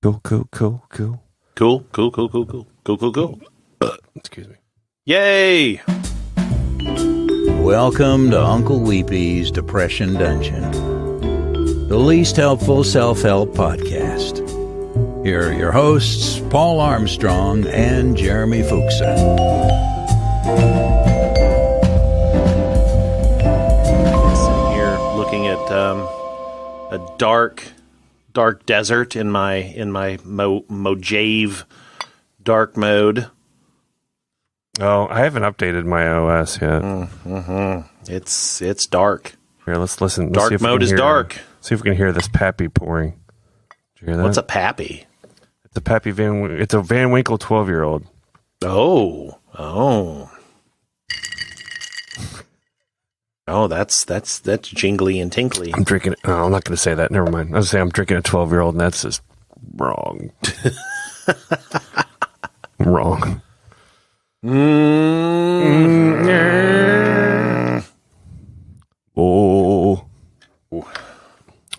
Cool. Excuse me. Yay! Welcome to Uncle Weepy's Depression Dungeon, the least helpful self-help podcast. Here are your hosts, Paul Armstrong and Jeremy Fuchsen. Sitting here looking at a dark desert in my Mojave dark mode. Oh, I haven't updated my OS yet. It's dark. Here, let's listen. Dark mode is dark. See if we can hear this pappy pouring. Did you hear that? What's a pappy? It's a pappy It's a Van Winkle 12-year-old. Oh, that's jingly and tinkly. I'm drinking it. Oh, I'm not going to say that. Never mind. I was saying I'm drinking a 12-year-old, and that's just wrong. Wrong. Oh.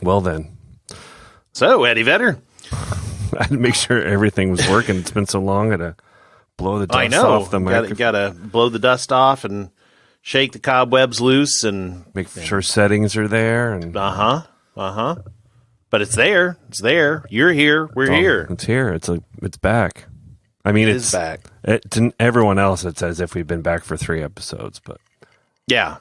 Well then. So, Eddie Vedder. I had to make sure everything was working. It's been so long. I had to blow the dust off the microphone. Got to blow the dust off and shake the cobwebs loose and make sure settings are there. And But it's there. It's there. You're here. We're here. It's here. It's back. I mean, it's back. To everyone else, it's as if we've been back for 3 episodes, but yeah,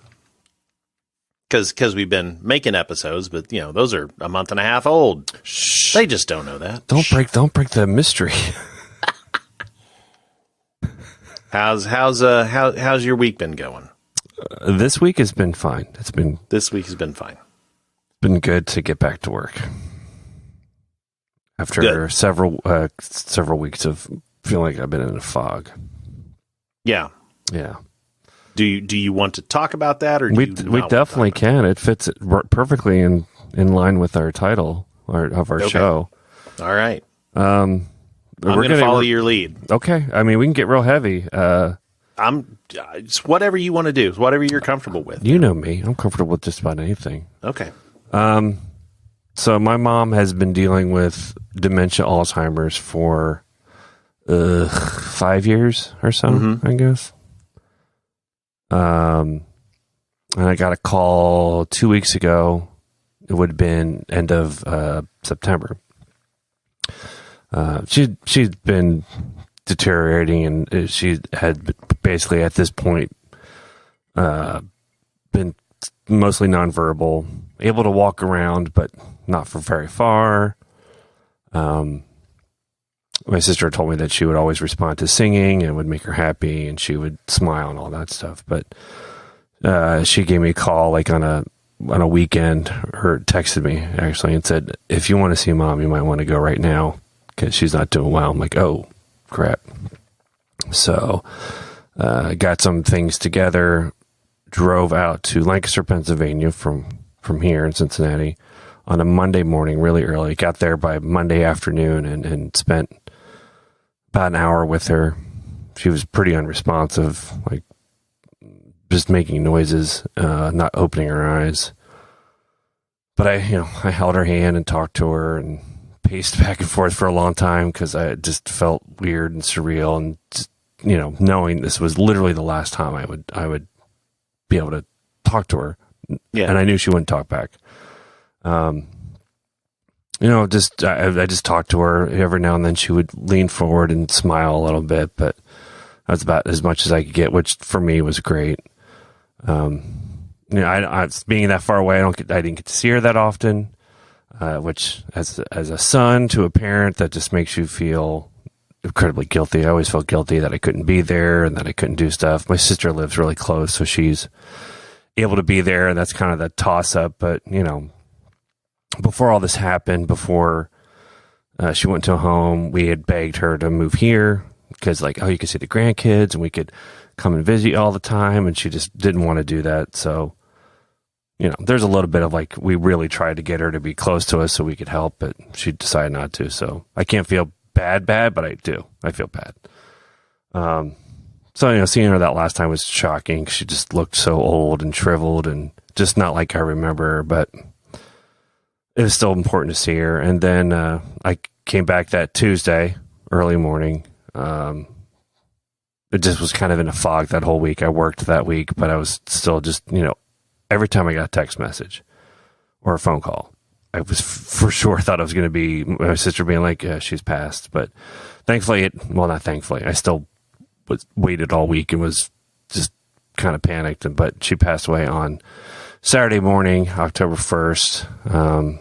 because we've been making episodes, but those are a month and a half old. Shh. They just don't know that. Don't break the mystery. How's your week been going? This week has been fine. This week has been fine. Been good to get back to work after several weeks of feeling like I've been in a fog. Yeah. Do you want to talk about that, or we definitely can? It fits perfectly in line with our title of our show. All right. I'm going to follow your lead. Okay. I mean, we can get real heavy. It's whatever you want to do. It's whatever you're comfortable with. You know me. I'm comfortable with just about anything. Okay. So my mom has been dealing with dementia, Alzheimer's for 5 years or so, I guess. And I got a call 2 weeks ago. It would have been end of September. She'd been deteriorating, and she had basically at this point been mostly nonverbal, able to walk around, but not for very far. My sister told me that she would always respond to singing and would make her happy, and she would smile and all that stuff. But she gave me a call like on a weekend, or texted me actually, and said, "If you want to see Mom, you might want to go right now because she's not doing well." I'm like, "Oh, crap." So got some things together, drove out to Lancaster, Pennsylvania from here in Cincinnati on a Monday morning, really early. Got there by Monday afternoon and spent about an hour with her. She was pretty unresponsive, like just making noises, not opening her eyes. But I held her hand and talked to her and paced back and forth for a long time because I just felt weird and surreal, and just, knowing this was literally the last time I would be able to talk to her. Yeah. And I knew she wouldn't talk back. I just talked to her every now and then. She would lean forward and smile a little bit, but that's about as much as I could get, which for me was great. I being that far away, I didn't get to see her that often, which as a son to a parent, that just makes you feel incredibly guilty. I always felt guilty that I couldn't be there and that I couldn't do stuff. My sister lives really close, so she's able to be there, and that's kind of the toss up. But before all this happened, before she went to a home, we had begged her to move here because, you could see the grandkids and we could come and visit you all the time, and she just didn't want to do that. So, there's a little bit of we really tried to get her to be close to us so we could help, but she decided not to. So I can't feel bad, but I do. I feel bad. So, seeing her that last time was shocking. She just looked so old and shriveled and just not like I remember her, but it was still important to see her. And then I came back that Tuesday, early morning. It just was kind of in a fog that whole week. I worked that week, but I was still just, every time I got a text message or a phone call, I was for sure thought it was going to be my sister being like, she's passed. But thankfully, not thankfully, I still waited all week and was just kind of panicked. But she passed away on Saturday morning, October 1st.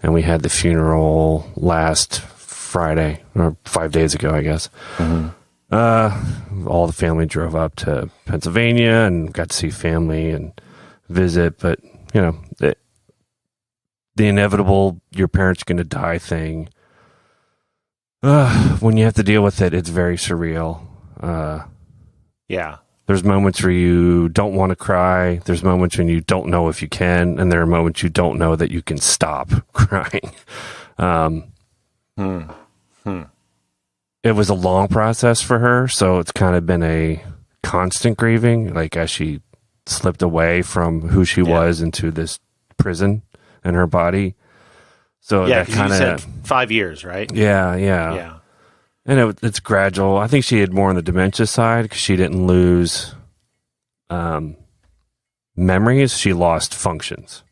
And we had the funeral last Friday, or 5 days ago, I guess. Mm-hmm. All the family drove up to Pennsylvania and got to see family and visit. But, the inevitable, your parents going to die thing, when you have to deal with it, it's very surreal. Yeah. There's moments where you don't want to cry. There's moments when you don't know if you can. And there are moments you don't know that you can stop crying. It was a long process for her. So it's kind of been a constant grieving, like as she slipped away from who she was into this prison in her body. So yeah, that kind of, you said 5 years, right? Yeah. And it's gradual. I think she had more on the dementia side because she didn't lose memories. She lost functions.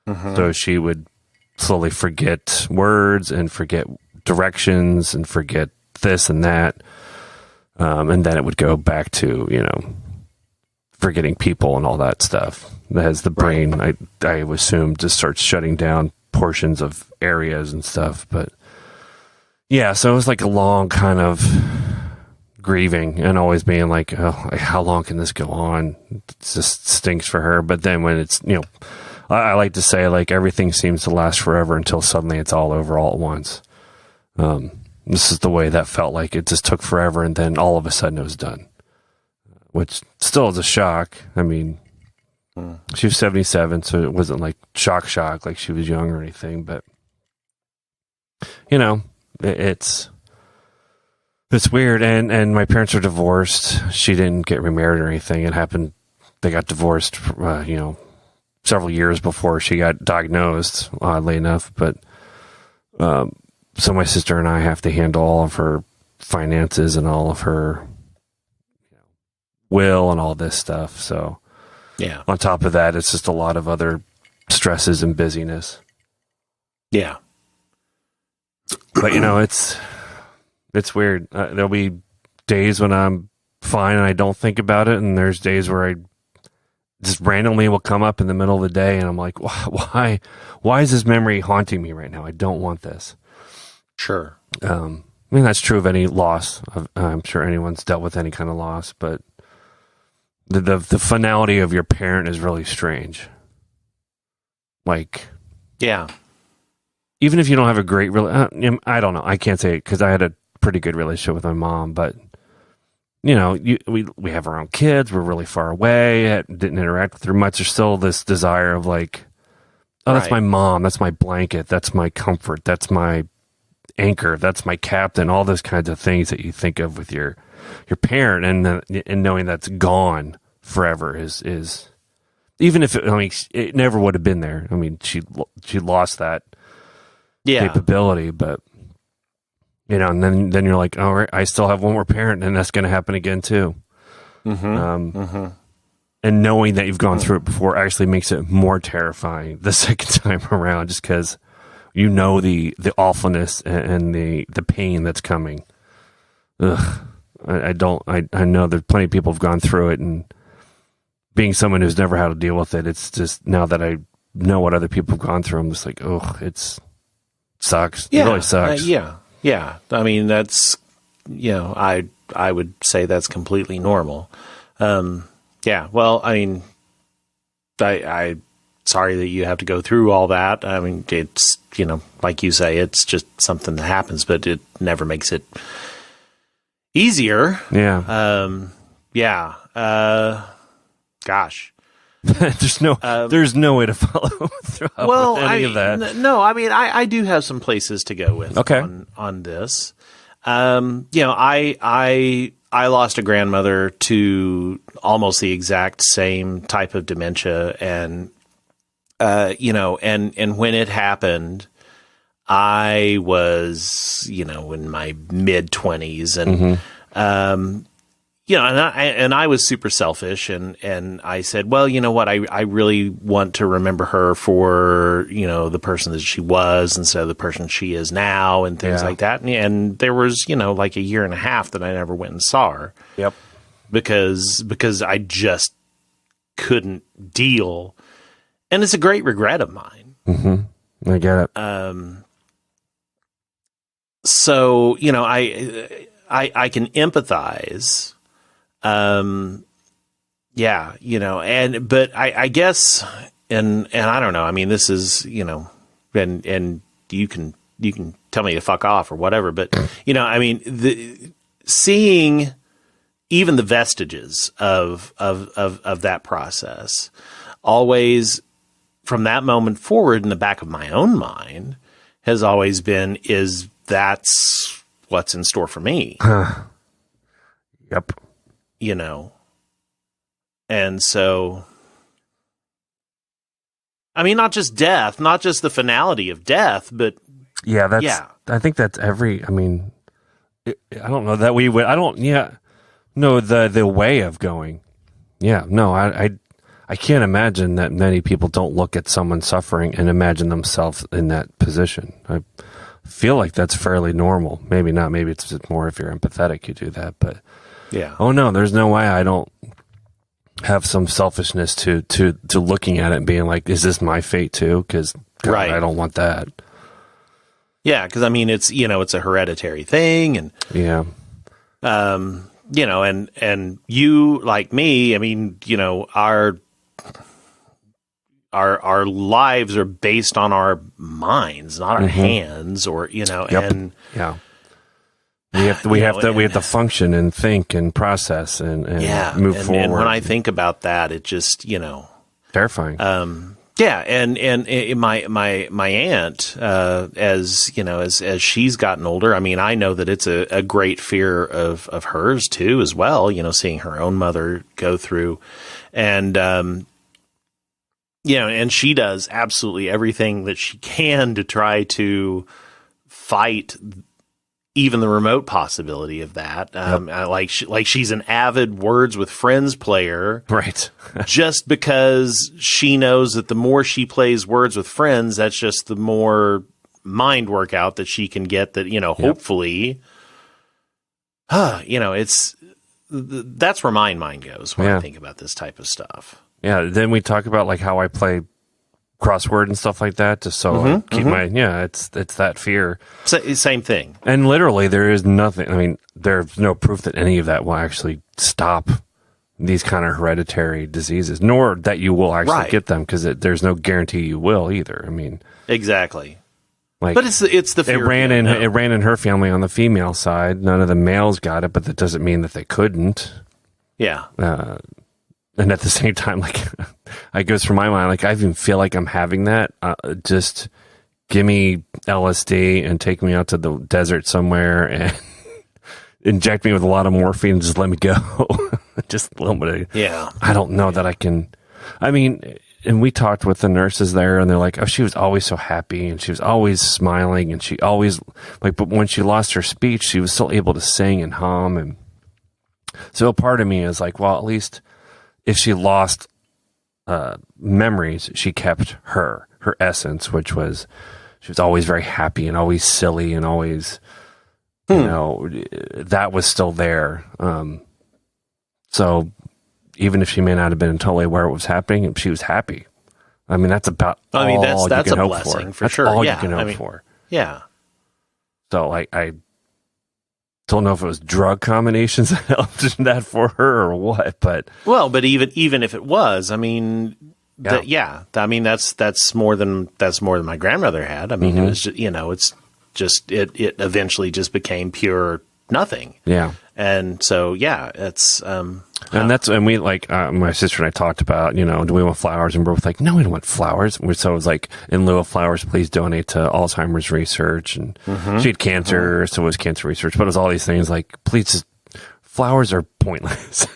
Mm-hmm. So she would slowly forget words and forget directions and forget this and that. And then it would go back to, forgetting people and all that stuff. As the brain, I assume, just starts shutting down portions of areas and stuff. But yeah, so it was like a long kind of grieving and always being like, oh, how long can this go on? It just stinks for her. But then when it's, I like to say like everything seems to last forever until suddenly it's all over all at once. This is the way that felt like. It just took forever and then all of a sudden it was done, which still is a shock. I mean, she was 77, so it wasn't like shock like she was young or anything, but it's weird. And my parents are divorced. She didn't get remarried or anything. It happened. They got divorced, several years before she got diagnosed, oddly enough. But, so my sister and I have to handle all of her finances and all of her will and all this stuff. So, yeah. On top of that, it's just a lot of other stresses and busyness. Yeah. But it's weird. There'll be days when I'm fine and I don't think about it, and there's days where I just randomly will come up in the middle of the day, and I'm like, why is this memory haunting me right now? I don't want this. Sure. That's true of any loss. I'm sure anyone's dealt with any kind of loss, but the finality of your parent is really strange. Like, yeah. Even if you don't have a great I don't know. I can't say it because I had a pretty good relationship with my mom, but we have our own kids. We're really far away. Didn't interact with her much. There's still this desire of like, oh, that's my mom. That's my blanket. That's my comfort. That's my anchor. That's my captain. All those kinds of things that you think of with your parent, and knowing that's gone forever is even if it never would have been there. I mean, she lost that capability, but and then you're like, all right, I still have one more parent, and that's going to happen again too. Mm-hmm. And knowing that you've gone through it before actually makes it more terrifying the second time around, just because the awfulness and the pain that's coming. Ugh. I know there's plenty of people who've gone through it, and being someone who's never had to deal with it, it's just now that I know what other people have gone through, I'm just like, oh, sucks. Yeah, it really sucks. Yeah. I mean, that's, I would say that's completely normal. Yeah. Well, I mean, I sorry that you have to go through all that. I mean, it's, like you say, it's just something that happens, but it never makes it easier. Yeah. Gosh. there's no way to follow through with any of that. No, I mean, I do have some places to go with on this. I lost a grandmother to almost the exact same type of dementia, and and when it happened, I was, in my mid-20s, and and I was super selfish, and I said, well, you know what, I really want to remember her for, the person that she was instead of the person she is now, and things like that. And there was, like a year and a half that I never went and saw her. Yep. Because I just couldn't deal. And it's a great regret of mine. Mm-hmm. I get it. So, I can empathize. But I guess, and I don't know, I mean, this is, and you can tell me to fuck off or whatever, but, I mean, seeing even the vestiges of that process always from that moment forward in the back of my own mind has always been, that's what's in store for me. Yep. And so, I mean, not just death, not just the finality of death, but I think that's I mean, I don't know that we would, no, the way of going. Yeah, no, I can't imagine that many people don't look at someone suffering and imagine themselves in that position. I feel like that's fairly normal. Maybe not. Maybe it's just more if you're empathetic, you do that. But yeah. Oh no, there's no way I don't have some selfishness to looking at it and being like, is this my fate too? Because right. I don't want that. Yeah, because I mean, it's it's a hereditary thing, and and you like me. I mean, our lives are based on our minds, not our hands, or and we have to function and think and process and move forward. And when I think about that, it just terrifying. And my aunt, as she's gotten older, I mean, I know that it's a great fear of hers too, as well. Seeing her own mother go through, and and she does absolutely everything that she can to try to fight even the remote possibility of that. She's an avid Words with Friends player. Right. Just because she knows that the more she plays Words with Friends, that's just the more mind workout that she can get that, hopefully, that's where my mind goes when I think about this type of stuff. Yeah. Then we talk about like how I play crossword and stuff like that, just so keep it's that fear. Same thing. And literally there is nothing, I mean, there's no proof that any of that will actually stop these kind of hereditary diseases, nor that you will actually get them, because there's no guarantee you will either. I mean, exactly. Like, but it's the fear. It ran in her family on the female side. None of the males got it, but that doesn't mean that they couldn't. Yeah. And at the same time, like, it goes through my mind, like, I even feel like I'm having that. Just give me LSD and take me out to the desert somewhere and inject me with a lot of morphine and just let me go. Just a little bit of, I don't know that I can. I mean, and we talked with the nurses there, and they're like, oh, she was always so happy, and she was always smiling, and she always, like, but when she lost her speech, she was still able to sing and hum. And so a part of me is like, well, at least if she lost memories, she kept her essence, which was she was always very happy and always silly and always, that was still there. So even if she may not have been totally aware of what was happening, she was happy. I mean, that's about all you can that's a hope blessing for that's sure. all you can hope for. Yeah. So I don't know if it was drug combinations that helped that for her or what, but even if it was, I mean, I mean that's more than my grandmother had. I mean, it was just, it eventually just became pure nothing. Yeah. And so, it's, and we like, my sister and I talked about, do we want flowers? And we're both like, no, we don't want flowers. So it was like, in lieu of flowers, please donate to Alzheimer's research. And she had cancer, so it was cancer research, but it was all these things like, please just, flowers are pointless.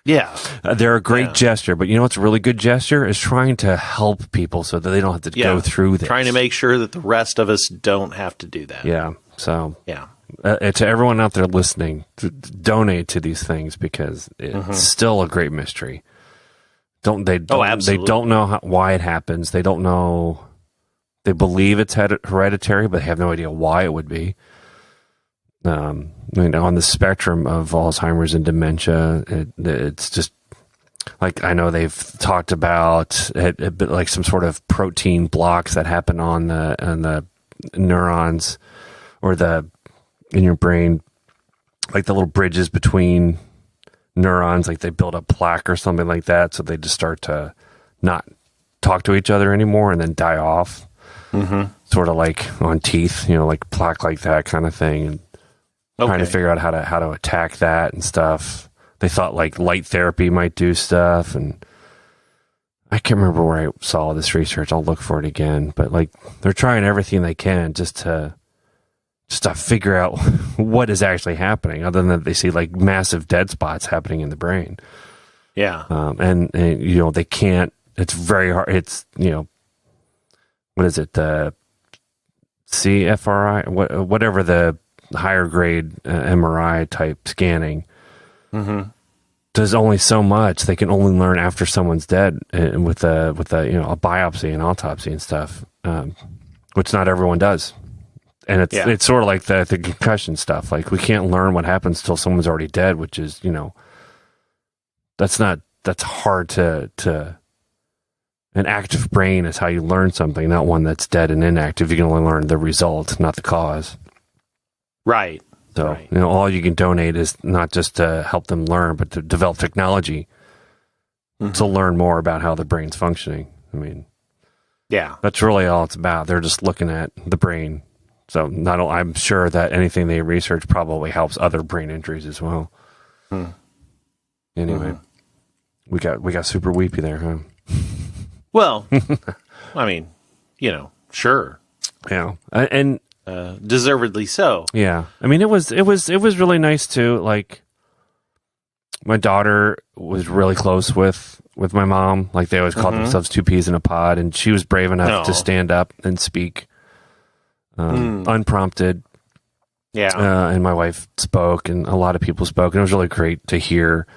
Yeah. They're a great gesture, but you know what's a really good gesture is trying to help people so that they don't have to go through this. Trying to make sure that the rest of us don't have to do that. Yeah. So, yeah. To everyone out there listening, donate to these things because it's still a great mystery. They don't know why it happens. They don't know. They believe it's hereditary, but they have no idea why it would be. On the spectrum of Alzheimer's and dementia, it's just like I know they've talked about like some sort of protein blocks that happen on the neurons or in your brain, like the little bridges between neurons, like they build up plaque or something like that, so they just start to not talk to each other anymore and then die off. Sort of like on teeth, like plaque like that kind of thing. And trying to figure out how to attack that and stuff. They thought like light therapy might do stuff, and I can't remember where I saw this research. I'll look for it again. But like they're trying everything they can just to figure out what is actually happening, other than that they see like massive dead spots happening in the brain. Yeah. And they can't. It's very hard. It's what is it? The CFRI, whatever the higher grade MRI type scanning does only so much. They can only learn after someone's dead with a biopsy and autopsy and stuff, which not everyone does. And it's sort of like the concussion stuff. Like we can't learn what happens till someone's already dead, which is that's hard to. An active brain is how you learn something, not one that's dead and inactive. You can only learn the result, not the cause. Right. So, all you can donate is not just to help them learn, but to develop technology to learn more about how the brain's functioning. I mean, that's really all it's about. They're just looking at the brain. So I'm sure that anything they research probably helps other brain injuries as well. Anyway, we got super weepy there, huh? Well, I mean, sure. Yeah. And deservedly so. Yeah. I mean, it was really nice too. Like my daughter was really close with my mom. Like they always called themselves two peas in a pod, and she was brave enough to stand up and speak unprompted. Yeah. And my wife spoke, and a lot of people spoke, and it was really great to hear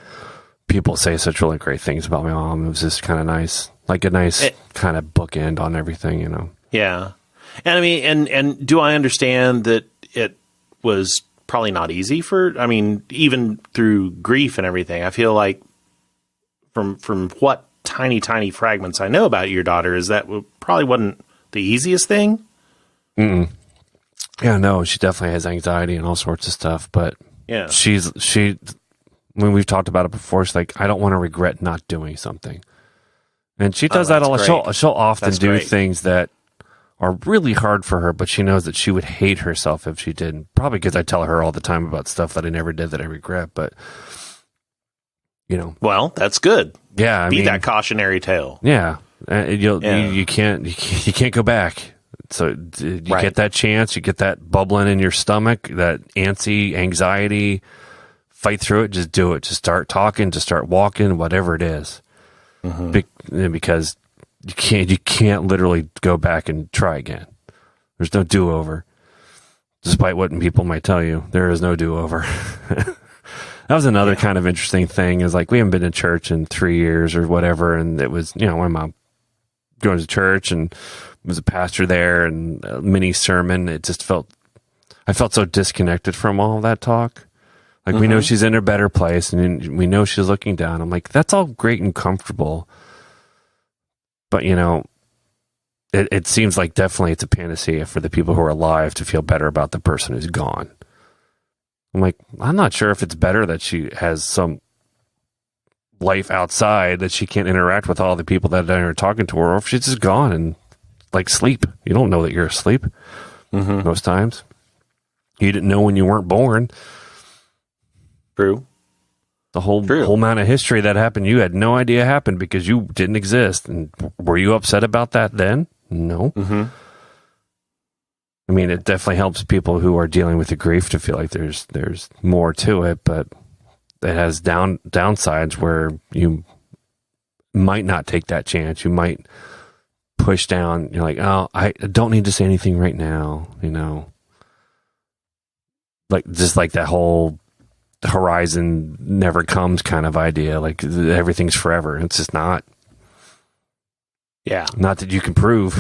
people say such really great things about my mom. It was just kind of nice. Like a nice kind of bookend on everything, Yeah. And I mean, and do I understand that it was probably not easy even through grief and everything? I feel like from what tiny fragments I know about your daughter is that probably wasn't the easiest thing. Yeah, no, she definitely has anxiety and all sorts of stuff, but when we've talked about it before, she's like, I don't want to regret not doing something. And she does that a lot. She'll often do things that are really hard for her, but she knows that she would hate herself if she didn't. Probably because I tell her all the time about stuff that I never did that I regret, but Well, that's good. Yeah, I mean, that cautionary tale. Yeah, you can't go back. So you get that chance, you get that bubbling in your stomach, that anxiety. Fight through it. Just do it. Just start talking. Just start walking. Whatever it is. Because you can't literally go back and try again. There's no do-over. Despite what people might tell you, there is no do-over. That was another kind of interesting thing, is like we haven't been to church in 3 years or whatever, and it was, my mom going to church and was a pastor there and a mini sermon. I felt so disconnected from all of that talk. Like, we know she's in a better place, and we know she's looking down. I'm like, that's all great and comfortable. But, it seems like definitely it's a panacea for the people who are alive to feel better about the person who's gone. I'm like, I'm not sure if it's better that she has some life outside that she can't interact with all the people that are talking to her, or if she's just gone and, like, sleep. You don't know that you're asleep most times. You didn't know when you weren't born. True. The whole amount of history that happened, you had no idea happened because you didn't exist. And were you upset about that then? No. I mean, it definitely helps people who are dealing with the grief to feel like there's more to it, but it has downsides where you might not take that chance. You might push down. You're like, oh, I don't need to say anything right now. Like just like that whole horizon never comes kind of idea. Like everything's forever. It's just not. Yeah. Not that you can prove.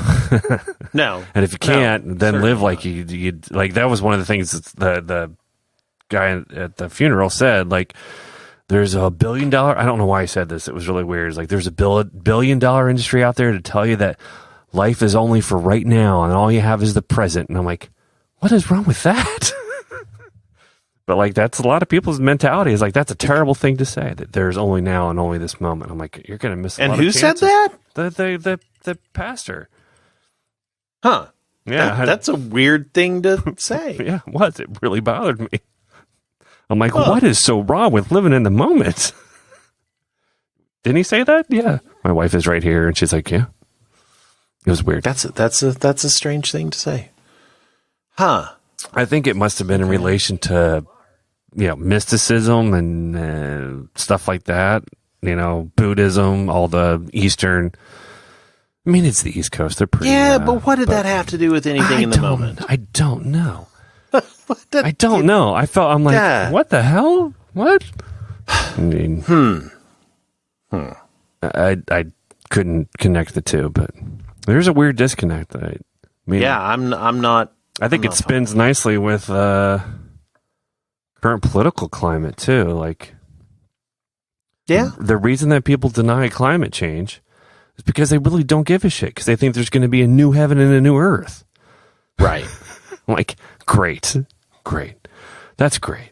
No. And if you can't, then live like you like that was one of the things that the guy at the funeral said, like, there's $1 billion. I don't know why he said this. It was really weird. It's like there's $1 billion industry out there to tell you that life is only for right now and all you have is the present. And I'm like, what is wrong with that? But like that's a lot of people's mentality. Is like that's a terrible thing to say, that there's only now and only this moment. I'm like, you're going to miss a lot of chances. And who said that? The pastor. Huh. Yeah. That's a weird thing to say. Yeah, it was. It really bothered me. I'm like, what is so wrong with living in the moment? Didn't he say that? Yeah. My wife is right here, and she's like, yeah. It was weird. That's a strange thing to say. Huh. I think it must have been in relation to, mysticism and stuff like that. Buddhism, all the Eastern. I mean, it's the East Coast. They're pretty. Yeah, but what did that have to do with anything in the moment? I don't know. I don't know. I'm like, what the hell? What? I mean, I couldn't connect the two, but there's a weird disconnect. I'm not. I think it spins nicely with current political climate too. Like, the reason that people deny climate change is because they really don't give a shit, because they think there's going to be a new heaven and a new earth. Right. I'm like, great. That's great.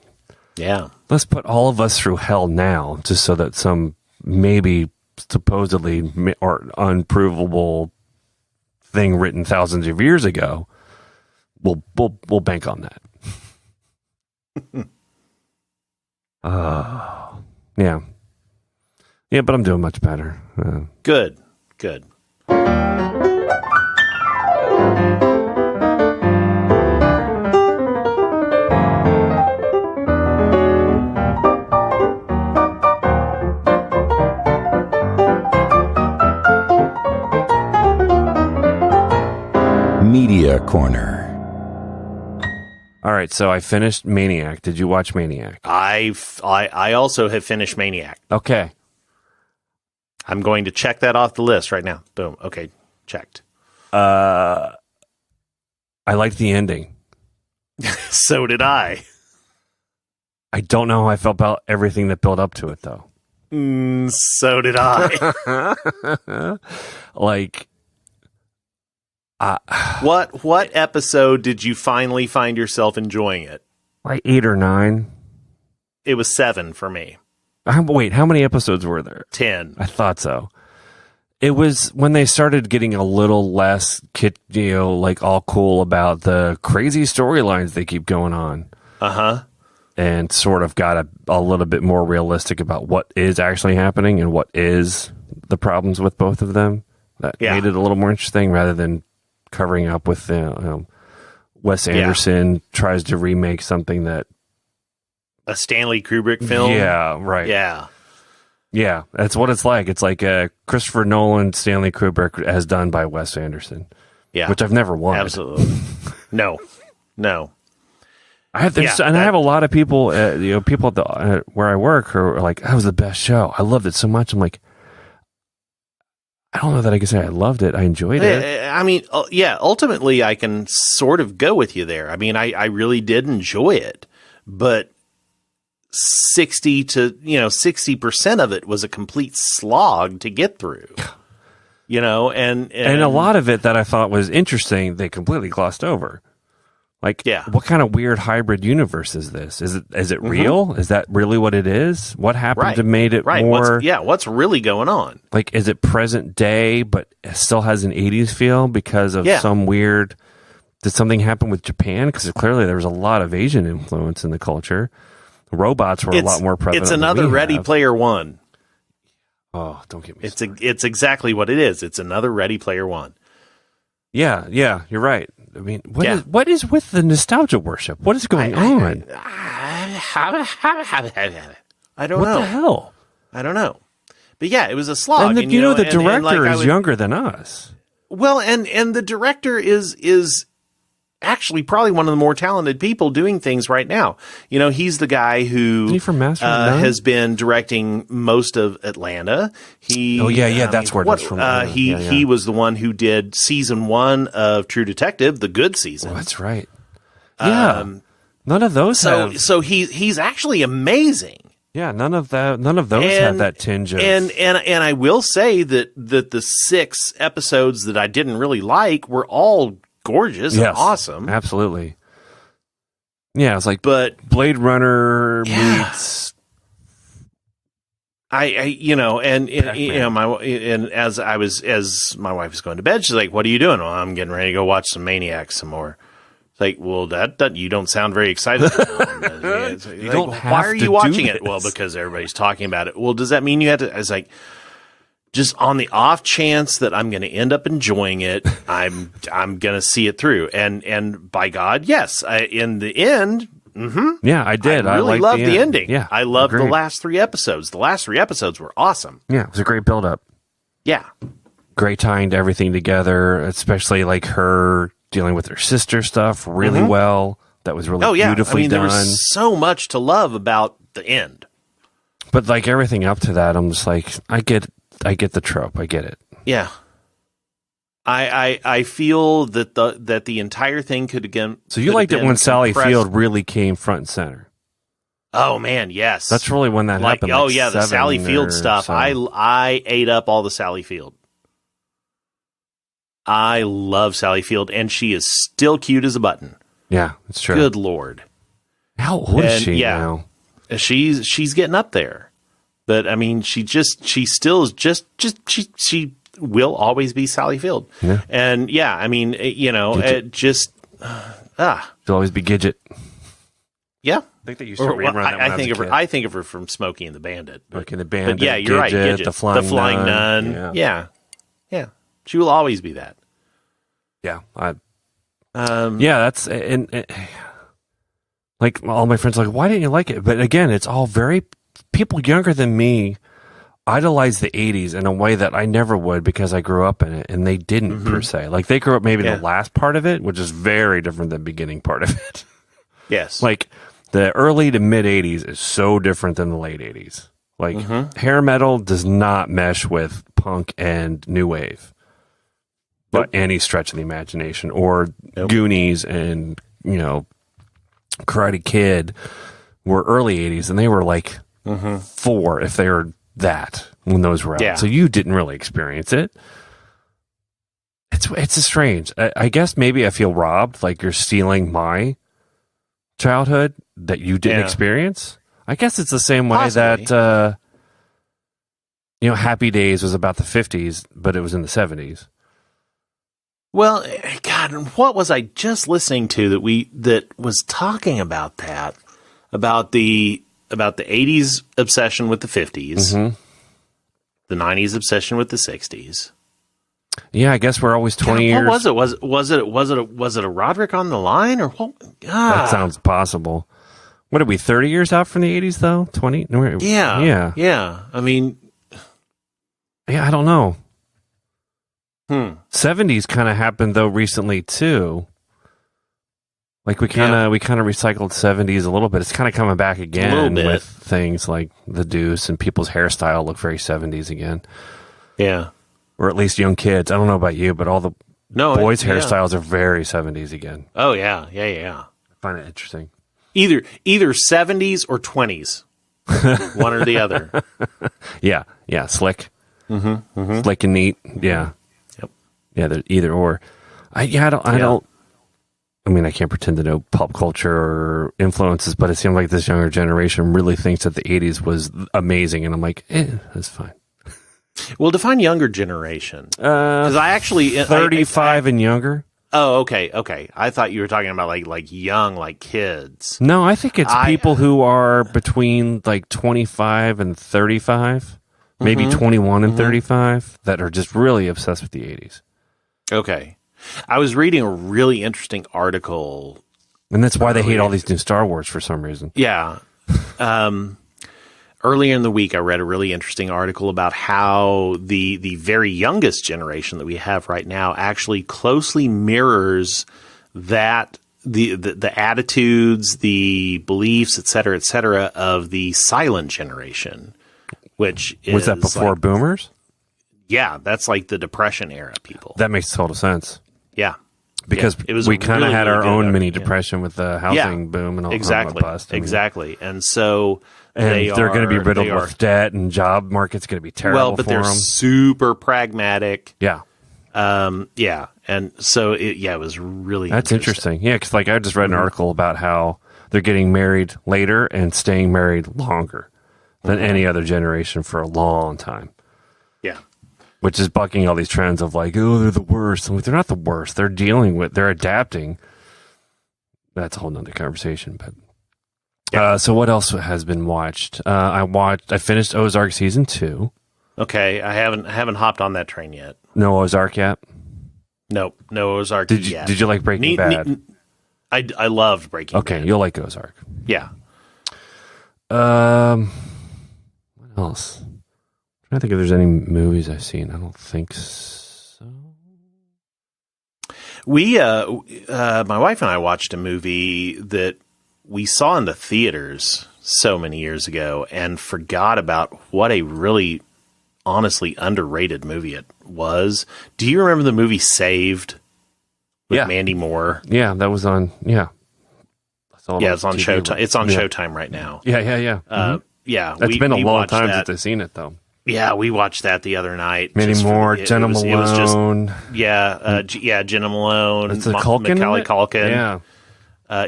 Yeah. Let's put all of us through hell now, just so that some maybe supposedly or unprovable thing written thousands of years ago. We'll bank on that. Yeah, but I'm doing much better. Good. Media Corner. All right, so I finished Maniac. Did you watch Maniac? I also have finished Maniac. Okay. I'm going to check that off the list right now. Boom. Okay, checked. I liked the ending. So did I. I don't know how I felt about everything that built up to it, though. So did I. Like... what episode did you finally find yourself enjoying it? Like 8 or 9. It was 7 for me. Wait, how many episodes were there? 10. I thought so. It was when they started getting a little less, like all cool about the crazy storylines they keep going on. Uh-huh. And sort of got a little bit more realistic about what is actually happening and what is the problems with both of them. That made it a little more interesting, rather than covering up with Wes Anderson tries to remake something that a Stanley Kubrick film. Yeah, right. Yeah, that's what it's like. It's like Christopher Nolan, Stanley Kubrick, as done by Wes Anderson. Yeah, which I've never wanted. Absolutely. No. I have a lot of people, people at the where I work who are like, "That was the best show. I loved it so much." I'm like, I don't know that I can say I loved it. I enjoyed it. I mean, ultimately I can sort of go with you there. I mean, I really did enjoy it, but 60% of it was a complete slog to get through, and a lot of it that I thought was interesting, they completely glossed over. Like, what kind of weird hybrid universe is this? Is it real? Is that really what it is? What happened to made it more? What's really going on? Like, is it present day, but it still has an 80s feel because of some weird... Did something happen with Japan? Because clearly there was a lot of Asian influence in the culture. Robots were a lot more prevalent. It's another Ready Player One. Oh, don't get me started. It's exactly what it is. It's another Ready Player One. Yeah, you're right. I mean, what is with the nostalgia worship? What is going on? I don't what know. the hell? I don't know. But yeah, it was a slog. And, and the director is younger than us. Well, and the director is actually probably one of the more talented people doing things right now. You know, he's the guy who has been directing most of Atlanta. That's where it's from. He was the one who did season 1 of True Detective, the good season. Oh, that's right. Yeah, none of those. So he's actually amazing. Yeah, none of those have that tinge of. And I will say that the 6 episodes that I didn't really like were all gorgeous and awesome. Absolutely. Yeah, it's like but Blade Runner meets my as my wife is going to bed, she's like, "What are you doing?" "Well, I'm getting ready to go watch some Maniacs some more." It's like, well, that you don't sound very excited. You don't have why are you to watching do it? this. Well, because everybody's talking about it. Well, does that mean you have to? I was like, just on the off chance that I'm going to end up enjoying it, I'm going to see it through. And by God, yes, in the end. Mm-hmm, yeah, I did. I really loved the ending. Yeah, I loved the last 3 episodes. The last 3 episodes were awesome. Yeah, it was a great build-up. Yeah. Great tying everything together, especially like her dealing with her sister stuff really well. That was really beautifully done. There was so much to love about the end. But like everything up to that, I'm just like, I get the trope. I get it. Yeah. I feel that the entire thing could again. So you liked it when Sally Field really came front and center. Oh man, yes. That's really when that happened. Oh yeah, the Sally Field stuff. So. I ate up all the Sally Field. I love Sally Field, and she is still cute as a button. Yeah, it's true. Good Lord. How old is she now? She's getting up there. But I mean, she still is just she will always be Sally Field. Yeah. And yeah, I mean, She'll always be Gidget. Yeah. I think they used to rerun that I think of her from Smokey and the Bandit. Smokey and the Bandit. But yeah, you're right. Gidget, the Flying Nun. Yeah. She will always be that. Yeah. That's and like all my friends are like, why didn't you like it? But again, it's all very people younger than me idolize the 80s in a way that I never would because I grew up in it and they didn't per se. Like they grew up maybe in the last part of it, which is very different than the beginning part of it. Yes. Like the early to mid 80s is so different than the late 80s. Like hair metal does not mesh with punk and new wave. But any stretch of the imagination, or Goonies and Karate Kid were early 80s, and they were like 4 if they were that when those were out. Yeah. So you didn't really experience it. It's a strange. I guess maybe I feel robbed, like you're stealing my childhood that you didn't experience. I guess it's the same way that Happy Days was about the 50s, but it was in the 70s. Well, God, what was I just listening to that was talking about that? About the 80s obsession with the 50s, the 90s obsession with the 60s. Yeah, I guess we're always 20 years. What was it? Was it a Roderick on the Line or what? That sounds possible. What are we 30 years out from the 80s though? 20? Yeah. I mean, I don't know. 70s kind of happened though recently too. Like we kind of recycled 70s a little bit. It's kind of coming back again with things like the Deuce, and people's hairstyle look very 70s again. Yeah. Or at least young kids. I don't know about you, but all the boys' hairstyles are very 70s again. Oh yeah. I find it interesting. Either 70s or 20s. One or the other. Yeah, slick. Slick and neat. Yeah. Yeah, they're either or. I don't. I mean, I can't pretend to know pop culture or influences, but it seems like this younger generation really thinks that the 80s was amazing, and I'm like, that's fine. Well, define younger generation. Because I actually 35 and younger. Oh, okay. I thought you were talking about like young, like kids. No, I think it's people who are between like 25 and 35, maybe 21 and 35, that are just really obsessed with the 80s. Okay. I was reading a really interesting article. And that's why they hate all these new Star Wars for some reason. Yeah. earlier in the week, I read a really interesting article about how the very youngest generation that we have right now actually closely mirrors that the attitudes, the beliefs, et cetera, of the silent generation, which is Was that before boomers? Yeah, that's like the Depression era people. That makes total sense. Yeah. Because it was we kind of really, had really our good own art, mini yeah. depression with the housing boom and all exactly, bust. exactly. And so they're going to be riddled with debt, and job market's going to be terrible. Well, but for they're them. super pragmatic. Yeah. Yeah. And so it was really That's interesting. Yeah, because like I just read an article about how they're getting married later and staying married longer than any other generation for a long time. Yeah. Which is bucking all these trends of like, oh, they're the worst. I'm like, they're not the worst. They're they're adapting. That's a whole nother conversation. But so what else has been watched? I finished Ozark season 2. Okay, I haven't hopped on that train yet. No Ozark yet? Nope, no Ozark yet. Did you like Breaking Bad? I loved Breaking Bad. Okay, you'll like Ozark. Yeah. What else? I'm trying to think if there's any movies I've seen. I don't think so. We, my wife and I watched a movie that we saw in the theaters so many years ago and forgot about what a really honestly underrated movie it was. Do you remember the movie Saved with Mandy Moore? Yeah, that was on. Yeah, it's on Showtime. It's on Showtime right now. Yeah. Yeah, it's been a long time since I've seen it though. Yeah, we watched that the other night. Mandy Moore, Jenna Malone. Jenna Malone. It's a Culkin. Macaulay Culkin.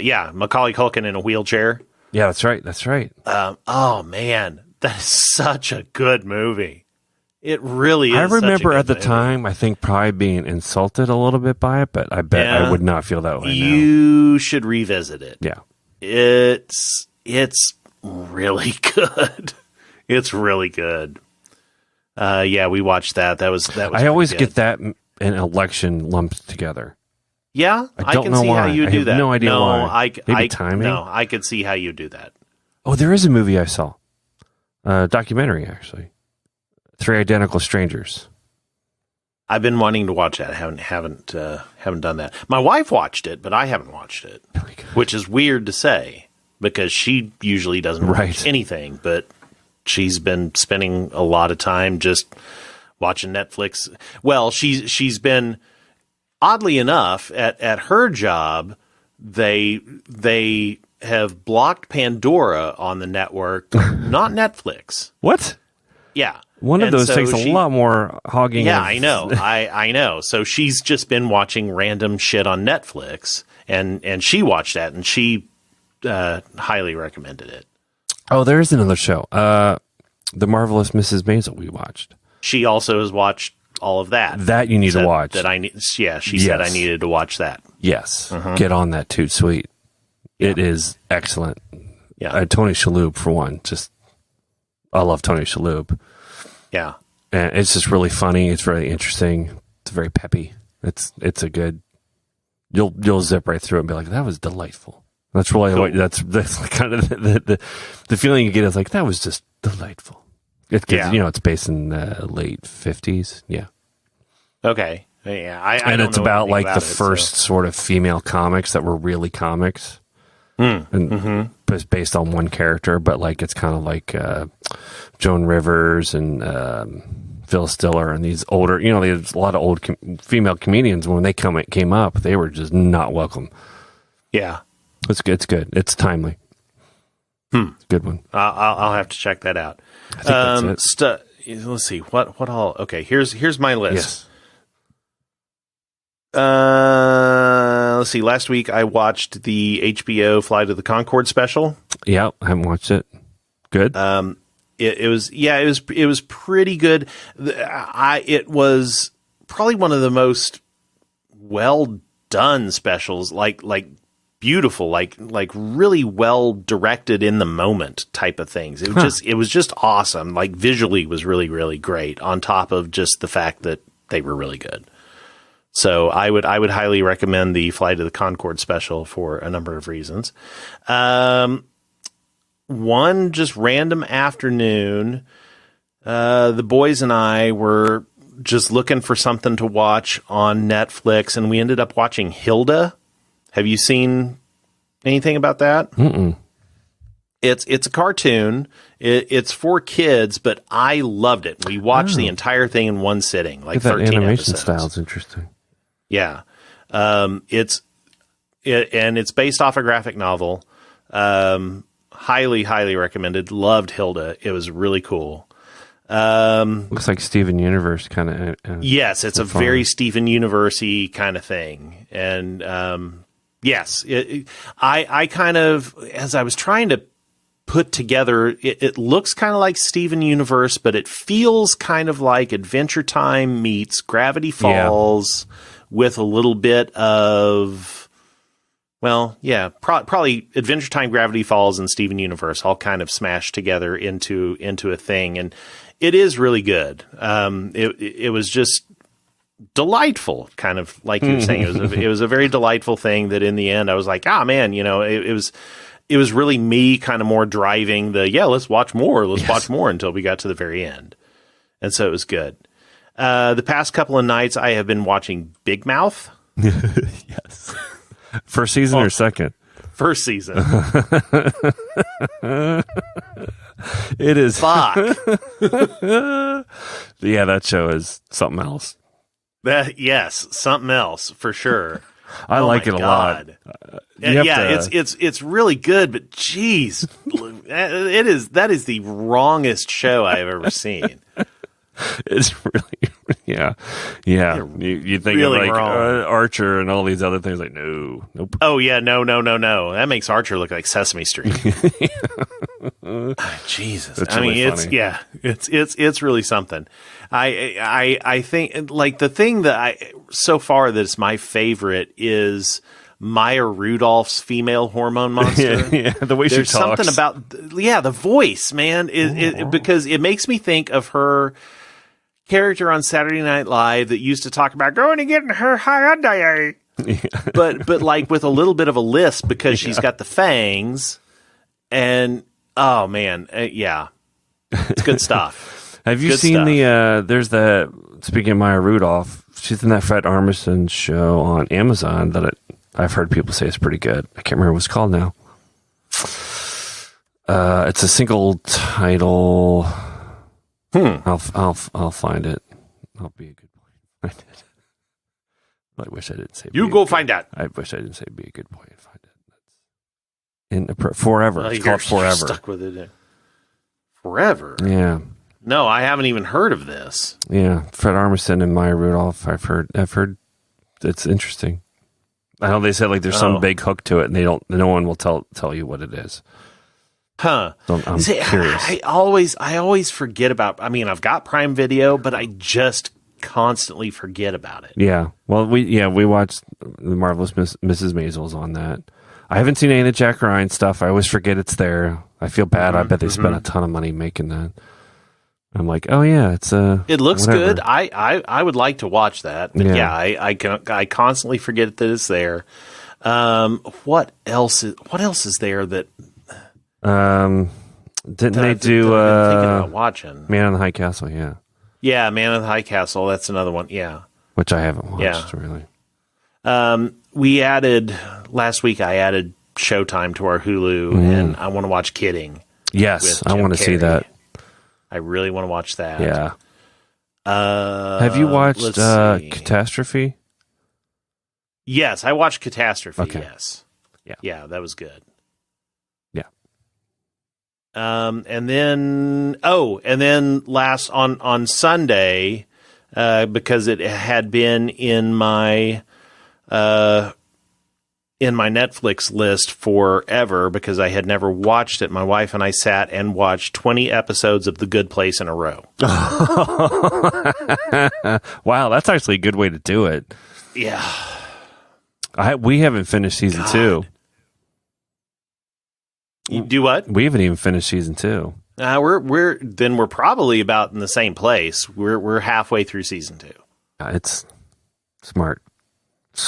Yeah, Macaulay Culkin in a wheelchair. Yeah, that's right. Oh man, that is such a good movie. It really is. I remember at the movie. time, I think probably being insulted a little bit by it, but I bet I would not feel that way now. You should revisit it. Yeah. It's really good. It's really good. We watched that. That was I always get that and election lumped together. Yeah, I don't can know see why. how you I do have that. no idea why. Maybe timing? No, I could see how you do that. Oh, there is a movie I saw. Documentary, actually. 3 Identical Strangers. I've been wanting to watch that. I haven't done that. My wife watched it, but I haven't watched it, which is weird to say because she usually doesn't watch anything. But she's been spending a lot of time just watching Netflix. Well, she's been oddly enough at her job. They have blocked Pandora on the network, not Netflix. What? Yeah. One of those takes a lot more hogging. Yeah, I know. I know. So she's just been watching random shit on Netflix, and she watched that, and she highly recommended it. Oh, there is another show. The Marvelous Mrs. Maisel we watched. She also has watched all of that. That you need to watch. She said I needed to watch that. Yes. Get on that, Toot Sweet. Yeah. It is excellent. Yeah. Tony Shalhoub, for one. I love Tony Shalhoub. Yeah. And it's just really funny. It's really interesting. It's very peppy. It's a good. You'll zip right through it and be like, that was delightful. That's really cool. That's kind of the feeling you get is like, that was just delightful. It's based in the late 50s. Yeah. Okay. Yeah. And it's about like the first sort of female comics that were really comics. And it's based on one character, but like it's kind of like Joan Rivers and Phil Stiller and these older, there's a lot of old female comedians. When they came up, they were just not welcome. Yeah, it's good. It's good. It's timely. It's a good one. I'll have to check that out. I think that's it. Let's see what all. Okay, here's my list. Yes. Let's see. Last week I watched the HBO Flight of the Conchord special. Yeah, I haven't watched it. Good. It was pretty good. It was probably one of the most well done specials. Like beautiful, like really well directed in the moment type of things. It was just awesome. Like visually was really, really great. On top of just the fact that they were really good. So I would highly recommend the Flight of the Conchord special for a number of reasons. one just random afternoon, the boys and I were just looking for something to watch on Netflix, and we ended up watching Hilda. Have you seen anything about that? Mm-mm. It's a cartoon. It's for kids, but I loved it. We watched the entire thing in one sitting, like 13 animation episodes. style is interesting. Yeah. It's based off a graphic novel. Highly, highly recommended. Loved Hilda. It was really cool. Looks like Steven Universe kind of. Yes, it's a very Steven Universe-y kind of thing. And yes, I kind of, as I was trying to put together, it looks kind of like Steven Universe, but it feels kind of like Adventure Time meets Gravity Falls with a little bit of, well, yeah, probably Adventure Time, Gravity Falls, and Steven Universe all kind of smashed together into a thing. And it is really good. It was just delightful, kind of like you were saying. It was a very delightful thing that in the end I was like, man, it was really me kind of more driving let's watch more until we got to the very end. And so it was good. The past couple of nights I have been watching Big Mouth. Yes. First season or second? First season. It is. Fuck. Yeah, that show is something else. Yes, something else for sure. I like it a lot. It's really good, but geez, that is the wrongest show I've ever seen. It's really, yeah. You think really of like wrong. Archer and all these other things. Like, nope. Oh yeah, no. That makes Archer look like Sesame Street. Jesus, That's I mean, really funny. it's really something. I think like the thing that so far that's my favorite is Maya Rudolph's female hormone monster. Yeah, the way There's she talks. something about the voice, man, because it makes me think of her character on Saturday Night Live that used to talk about going and getting her Hyundai, but like with a little bit of a lisp because she's got the fangs, and oh man, it's good stuff. Have you Good seen stuff. there's the, speaking of Maya Rudolph, she's in that Fred Armisen show on Amazon that I've heard people say is pretty good. I can't remember what it's called now. It's a single title. I'll find it. I'll be a good boy. I did. I wish I didn't say. You go find that. I wish I didn't say be a good boy and find it. Forever. It's called Forever. Stuck with it. Forever. Yeah. No, I haven't even heard of this. Yeah, Fred Armisen and Maya Rudolph. I've heard it's interesting. I know they said like there's some big hook to it, and no one will tell you what it is. Huh. So I'm curious. I always forget about. I mean, I've got Prime Video, but I just constantly forget about it. Yeah. Well, we watched The Marvelous Mrs. Maisels on that. I haven't seen any of the Jack Ryan stuff. I always forget it's there. I feel bad. I bet they spent a ton of money making that. I'm like, oh yeah, it looks whatever. good. I would like to watch that. But I constantly forget that it's there. What else is there that didn't they do I'm thinking about watching? Man on the High Castle? Yeah. Yeah, Man on the High Castle. That's another one. Yeah. Which I haven't watched really. We added last week. I added Showtime to our Hulu, and I want to watch Kidding. Yes, I want to see that. I really want to watch that. Yeah. Have you watched Catastrophe? Yes, I watched Catastrophe. Okay. Yes. Yeah. Yeah, that was good. Yeah. And then last on Sunday, because it had been in my Netflix list forever because I had never watched it. My wife and I sat and watched 20 episodes of The Good Place in a row. Wow, that's actually a good way to do it. Yeah. We haven't finished season 2. You do what? We haven't even finished season 2. We're probably about in the same place. We're halfway through season 2. It's smart.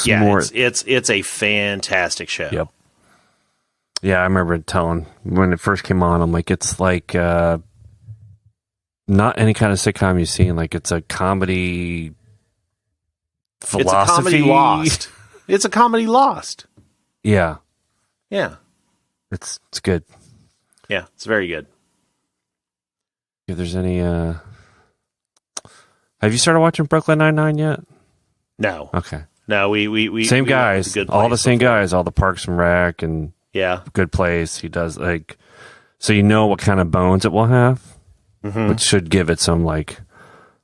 Yeah, it's a fantastic show. Yep. Yeah, I remember telling when it first came on, I'm like, it's like not any kind of sitcom you've seen. Like, it's a comedy philosophy. It's a comedy lost. It's a comedy lost. Yeah. Yeah. It's good. Yeah, it's very good. If there's any... Have you started watching Brooklyn Nine-Nine yet? No. Okay. No, we same we guys. All the same guys. All the Parks and Rec and yeah, Good Place. He does like... So you know what kind of bones it will have, which should give it some like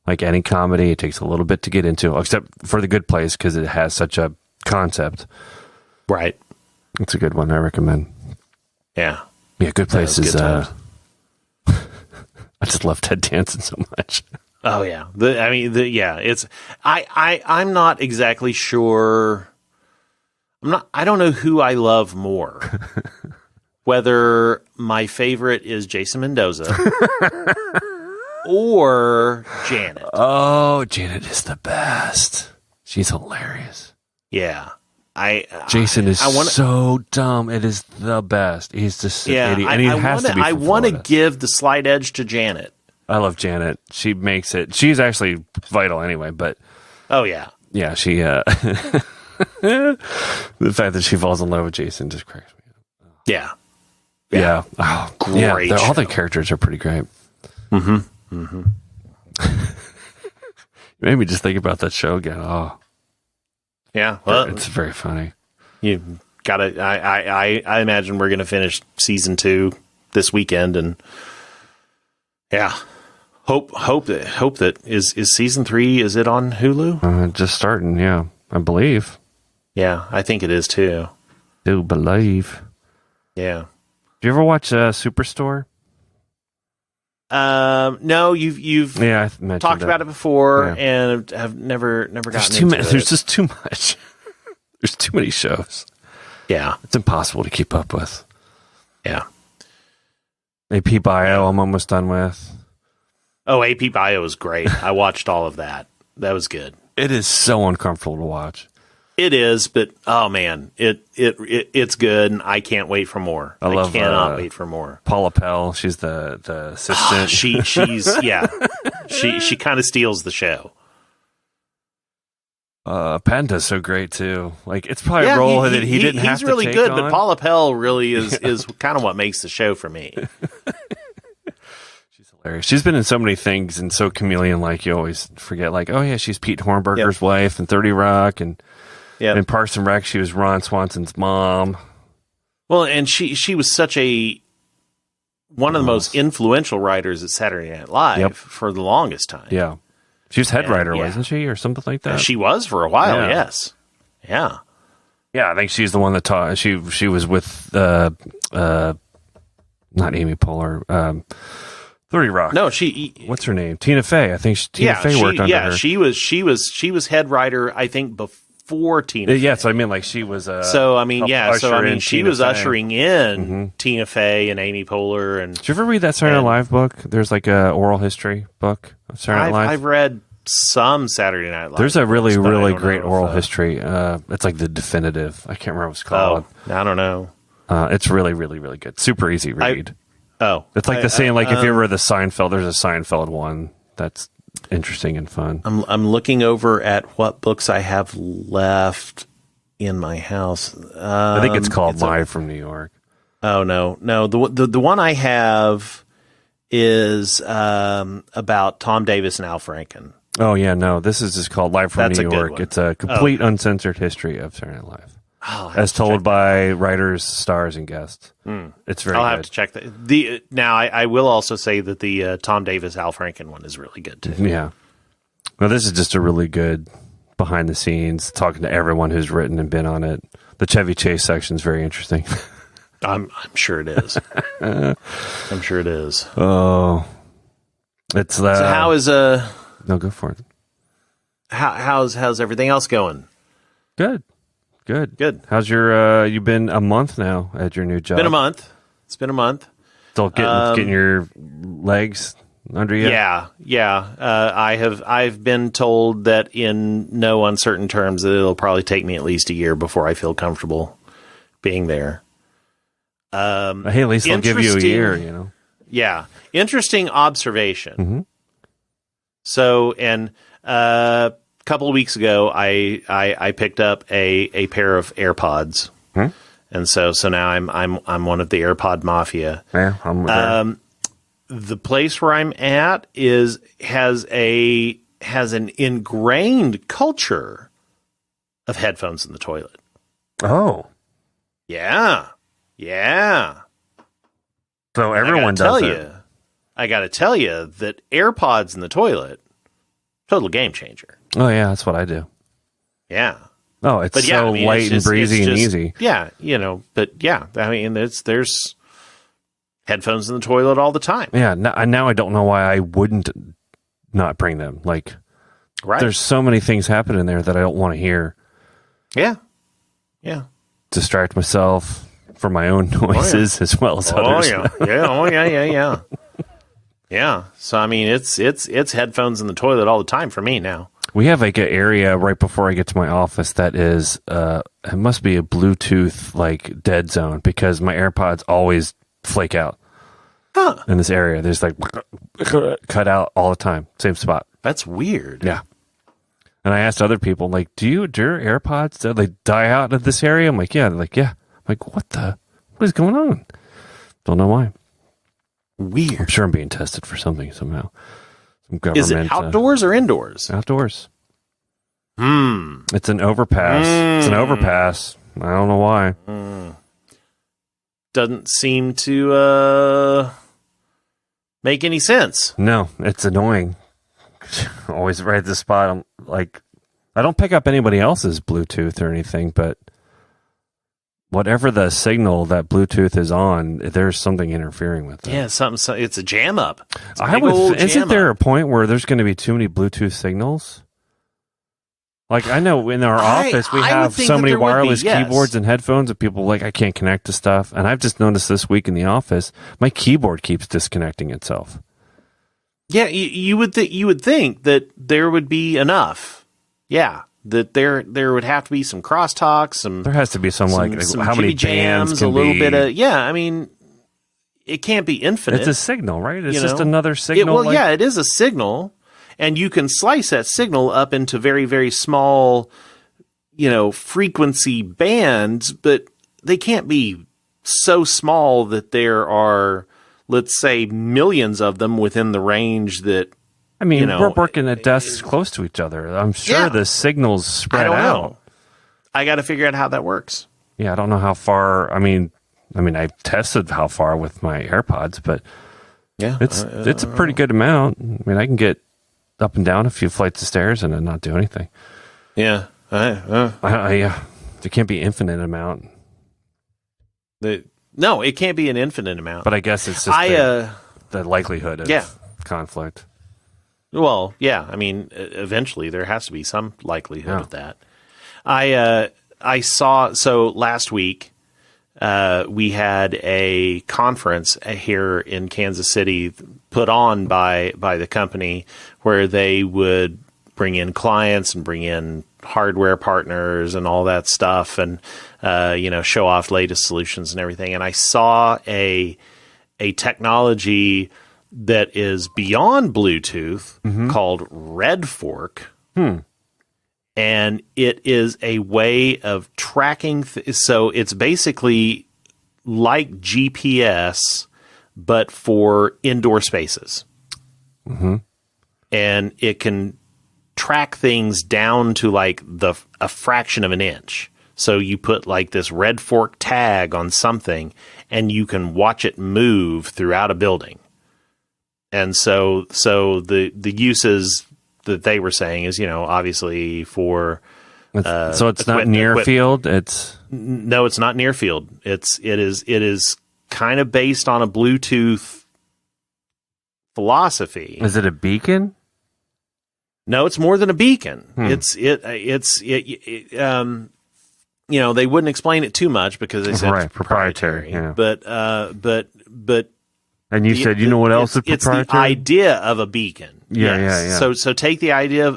any comedy. It takes a little bit to get into, except for the Good Place because it has such a concept. Right. It's a good one. I recommend. Yeah. Yeah, Good Place is... good I just love Ted Danson so much. Oh yeah. It's I'm not exactly sure. I don't know who I love more. Whether my favorite is Jason Mendoza or Janet. Oh, Janet is the best. She's hilarious. Yeah. Jason is so dumb. It is the best. He's just an idiot. And he has to be I want to give the slight edge to Janet. I love Janet. She makes it. She's actually vital anyway, but... Oh, yeah. Yeah, she... the fact that she falls in love with Jason just cracks me up. Yeah. Yeah. Oh, great. Yeah, all the characters are pretty great. Mm-hmm. Mm-hmm. You made me just think about that show again. Oh. Yeah. Well, it's very funny. You gotta. I imagine we're gonna finish season 2 this weekend, and yeah, hope that is season 3. Is it on Hulu? Just starting. Yeah, I believe. Yeah, I think it is too. Do believe. Yeah. Do you ever watch Superstore? No, you've I mentioned talked about it before, and have never gotten into it. There's just too much. There's too many shows. Yeah, it's impossible to keep up with. Yeah. AP Bio, I'm almost done with. Oh, AP Bio is great. I watched all of that. That was good. It is so uncomfortable to watch. It is, but oh man, it's good, and I can't wait for more. I cannot wait for more. Paula Pell, she's the assistant. She's yeah. She kind of steals the show. Panda's so great too. Like it's probably a role that he didn't have to take on. He's really good, but Paula Pell really is kind of what makes the show for me. She's hilarious. She's been in so many things and so chameleon-like. You always forget. Like, oh yeah, she's Pete Hornberger's wife in 30 Rock, and in Parks and Rec, she was Ron Swanson's mom. Well, and she was such one of the most influential writers at Saturday Night Live for the longest time. Yeah. She was head writer, wasn't she? Or something like that? She was for a while, yes. Yeah. Yeah, I think she's the one that taught. She was with, not Amy Poehler, 30 Rock. No, what's her name? Tina Fey. I think Tina Fey worked under her. Yeah, she was head writer, I think, before Tina Fey. Yeah, so I mean, like, she was she was ushering in Tina Fey and Amy Poehler. And did you ever read that Saturday Night Live book? There's like a oral history book of Saturday Night Live. I've read some Saturday Night Live. There's a really great oral history. It's like the definitive. I can't remember what it's called. I don't know. It's really, really, really good. Super easy read. It's like if you ever read the Seinfeld, there's a Seinfeld one that's interesting and fun. I'm looking over at what books I have left in my house. I think it's called Live from New York. Oh no. The one I have is about Tom Davis and Al Franken. Oh yeah, no. This is just called Live from New York. It's a complete uncensored history of Saturday Night Live. As told by writers, stars, and guests. It's very good. I'll have to check that. Now, I will also say that the Tom Davis, Al Franken one is really good, too. Yeah. Well, this is just a really good behind the scenes, talking to everyone who's written and been on it. The Chevy Chase section is very interesting. I'm sure it is. I'm sure it is. Oh. It's So how is... No, go for it. How's everything else going? Good. How's your? You've been a month now at your new job. Been a month. It's been a month. Still getting your legs under you. Yeah. I've been told that in no uncertain terms that it'll probably take me at least a year before I feel comfortable being there. Hey, at least I'll give you a year, you know. Yeah. Interesting observation. Mm-hmm. So, and a couple of weeks ago, I picked up a pair of AirPods. Hmm? And so now I'm one of the AirPod mafia. Yeah, I'm with her. The place where I'm at has an ingrained culture of headphones in the toilet. Oh. Yeah. So everyone does it. I got to tell you that AirPods in the toilet, total game changer. Oh, yeah, that's what I do. Yeah. Oh, it's light and breezy and easy. Yeah, but yeah, I mean, there's headphones in the toilet all the time. Yeah, now I don't know why I wouldn't not bring them. Like, right. There's so many things happening there that I don't want to hear. Yeah. Distract myself from my own noises as well as others. Yeah. Yeah. So, I mean, it's headphones in the toilet all the time for me now. We have like an area right before I get to my office that is, it must be a Bluetooth like dead zone because my AirPods always flake out in this area. There's like cut out all the time, same spot. That's weird. Yeah. And I asked other people, like, do your AirPods they die out of this area? I'm like, yeah. They're like, yeah. I'm like, what is going on? Don't know why. Weird. I'm sure I'm being tested for something somehow. Some government. Is it outdoors or indoors? Outdoors. It's an overpass. It's an overpass. I don't know why. Doesn't seem to make any sense. No, it's annoying. Always right at the spot. I'm like, I don't pick up anybody else's Bluetooth or anything, but whatever the signal that Bluetooth is on, there's something interfering with it. Yeah, something. It's a jam up. Isn't there a point where there's going to be too many Bluetooth signals? Like, I know in our office we have so many wireless keyboards and headphones that people like, I can't connect to stuff. And I've just noticed this week in the office, my keyboard keeps disconnecting itself. Yeah, you would think that there would be enough. Yeah, that there would have to be some crosstalk, there has to be some how many bands can a little be. bit of I mean, it can't be infinite. It's a signal, right? It's just another signal. It is a signal, and you can slice that signal up into very, very small, frequency bands, but they can't be so small that there are, let's say, millions of them within the range that. I mean, we're working at desks close to each other. I'm sure the signals spread out. I got to figure out how that works. Yeah, I don't know how far. I mean, I've tested how far with my AirPods, but yeah, it's a pretty good amount. I mean, I can get up and down a few flights of stairs and not do anything. Yeah, there can't be infinite amount. No, it can't be an infinite amount. But I guess it's just the likelihood of conflict. Well, yeah. I mean, eventually there has to be some likelihood of that. I saw. So last week, we had a conference here in Kansas City put on by the company where they would bring in clients and bring in hardware partners and all that stuff, and show off latest solutions and everything. And I saw a technology that is beyond Bluetooth called Red Fork. And it is a way of tracking. So it's basically like GPS, but for indoor spaces. And it can track things down to like a fraction of an inch. So you put like this Red Fork tag on something and you can watch it move throughout a building. And so the uses that they were saying is, obviously for so it's not near field. No, it's not near field. It is kind of based on a Bluetooth philosophy. Is it a beacon? No, it's more than a beacon. They wouldn't explain it too much because they said it's proprietary. Yeah. But and you said, what else is proprietary? It's the idea of a beacon. Yeah. So take the idea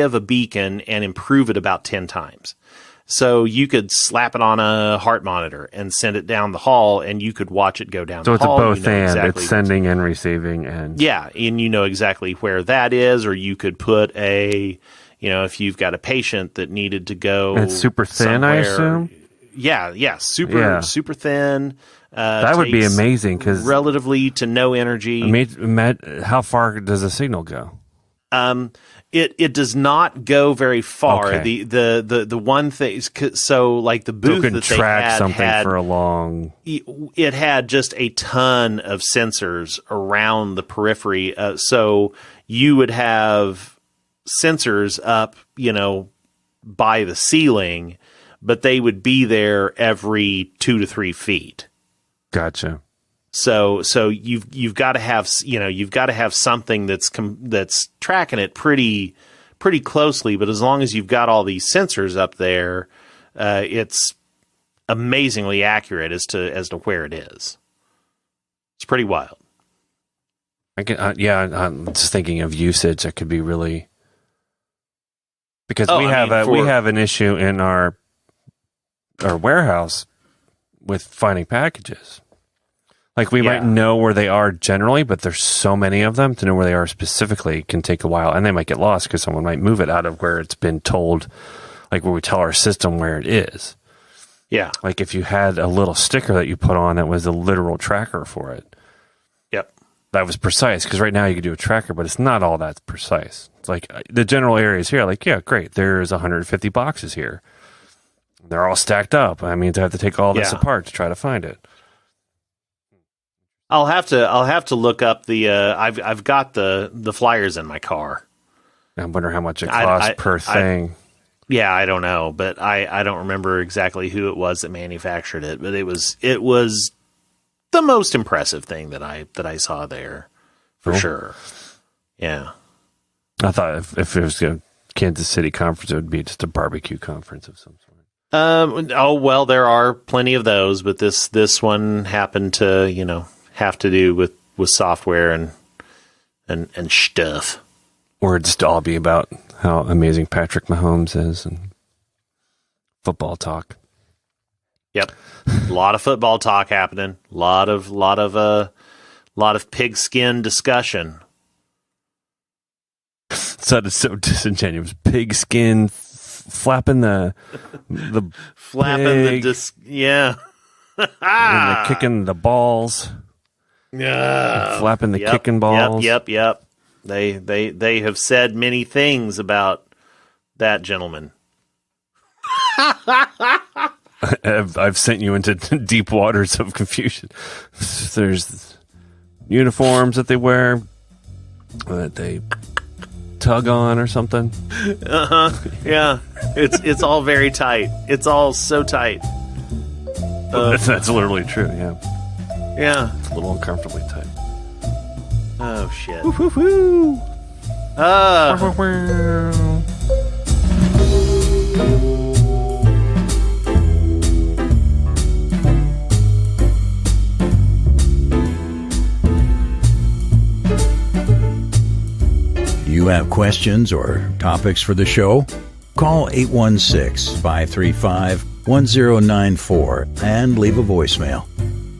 of a beacon and improve it about 10 times. So you could slap it on a heart monitor and send it down the hall, and you could watch it go down the hall. So it's a both and. Exactly, it's sending and receiving. And yeah, and you know exactly where that is, or you could put a, if you've got a patient that needed to go. It's super thin, somewhere, I assume? Yeah, super thin. That would be amazing, because relatively to no energy. How far does the signal go? It does not go very far. Okay. The one thing, so like the booth that they track something for a long. It had just a ton of sensors around the periphery. So you would have sensors up, by the ceiling, but they would be there every 2 to 3 feet. Gotcha. So you've got to have something that's tracking it pretty closely. But as long as you've got all these sensors up there, it's amazingly accurate as to where it is. It's pretty wild. I'm just thinking of usage that could be really, because we have an issue in our warehouse with finding packages. Like, we might know where they are generally, but there's so many of them, to know where they are specifically can take a while, and they might get lost because someone might move it out of where it's been told, like where we tell our system where it is. Yeah. Like if you had a little sticker that you put on that was a literal tracker for it. Yep. That was precise, because right now you could do a tracker, but it's not all that precise. It's like the general areas here, like, yeah, great, there's 150 boxes here. They're all stacked up. I mean, to have to take all this apart to try to find it. I'll have to look up the. I've got the flyers in my car. I wonder how much it costs per thing. I don't know, but I don't remember exactly who it was that manufactured it. But it was the most impressive thing that I saw there, for sure. Yeah, I thought if it was a Kansas City conference, it would be just a barbecue conference of some sort. There are plenty of those, but this one happened to have to do with software and stuff. Or just all be about how amazing Patrick Mahomes is and football talk. Yep. A lot of football talk happening. A lot of pigskin discussion. So it's so disingenuous. Pigskin flapping the flapping pig, yeah. And kicking the balls. Yeah. Flapping the kicking balls. Yep. They have said many things about that gentleman. I've sent you into deep waters of confusion. There's uniforms that they wear that they tug on or something. Yeah. It's all very tight. It's all so tight. That's literally true. Yeah. Yeah. It's a little uncomfortably tight. Oh shit. Woo-hoo-hoo. Do you have questions or topics for the show? Call 816-535-1094 and leave a voicemail.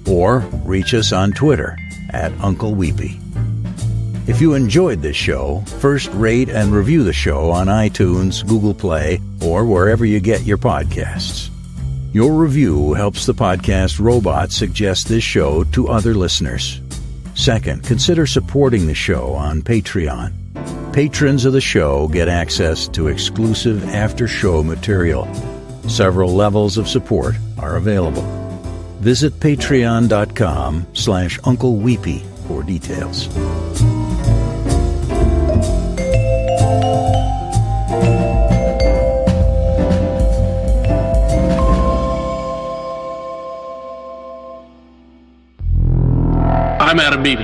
Or reach us on Twitter at Uncle Weepy. If you enjoyed this show, first rate and review the show on iTunes, Google Play, or wherever you get your podcasts. Your review helps the podcast robot suggest this show to other listeners. Second, consider supporting the show on Patreon. Patrons of the show get access to exclusive after-show material. Several levels of support are available. Visit patreon.com/Uncle Weepy for details. I'm Adam Beebe.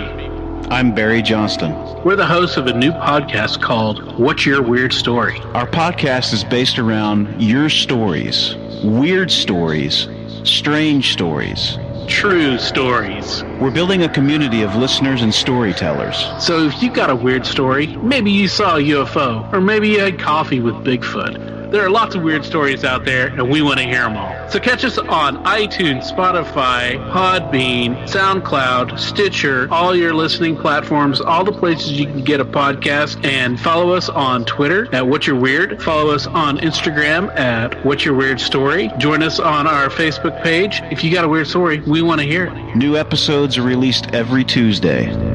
I'm Barry Johnston. We're the hosts of a new podcast called What's Your Weird Story? Our podcast is based around your stories, weird stories, strange stories, true stories. We're building a community of listeners and storytellers. So if you got a weird story, maybe you saw a UFO, or maybe you had coffee with Bigfoot, There are lots of weird stories out there, and we want to hear them all. So catch us on iTunes, Spotify, Podbean, SoundCloud, Stitcher, all your listening platforms, all the places you can get a podcast, and follow us on Twitter at What's Your Weird. Follow us on Instagram at What's Your Weird Story. Join us on our Facebook page. If you got a weird story, we want to hear it. New episodes are released every Tuesday.